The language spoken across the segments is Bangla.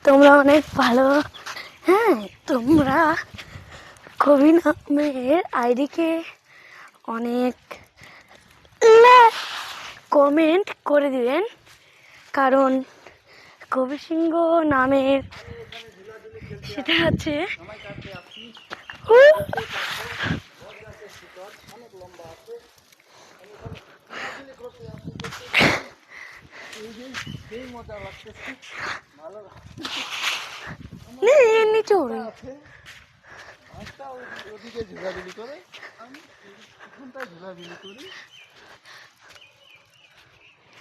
তোমরা অনেক ভালো। হ্যাঁ, তোমরা কবি নামের আইডিকে অনেক কমেন্ট করে দিবেন, কারণ কবি সিংহ নামের সেটা হচ্ছে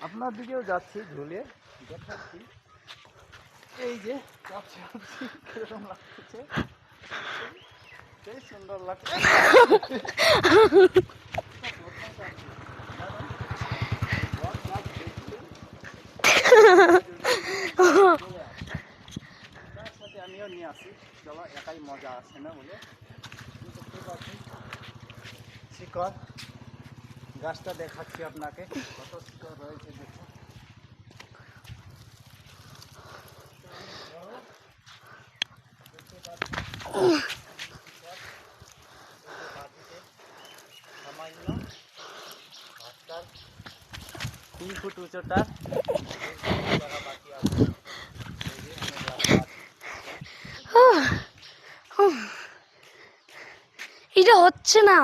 আপনার দিকেও যাচ্ছি ঝুলে দেখাচ্ছি। এই যে কিরকম লাগতেছে, সেই সুন্দর লাগছে। আমিও নিয়ে আসি, চলো একাই মজা আসে না বলে। শিকড় গাছটা দেখাচ্ছি আপনাকে, কত শিকড় রয়েছে দেখুন। সামান্য 3 ফুট উচ্চতা বাকি আছে। এটা হচ্ছে না।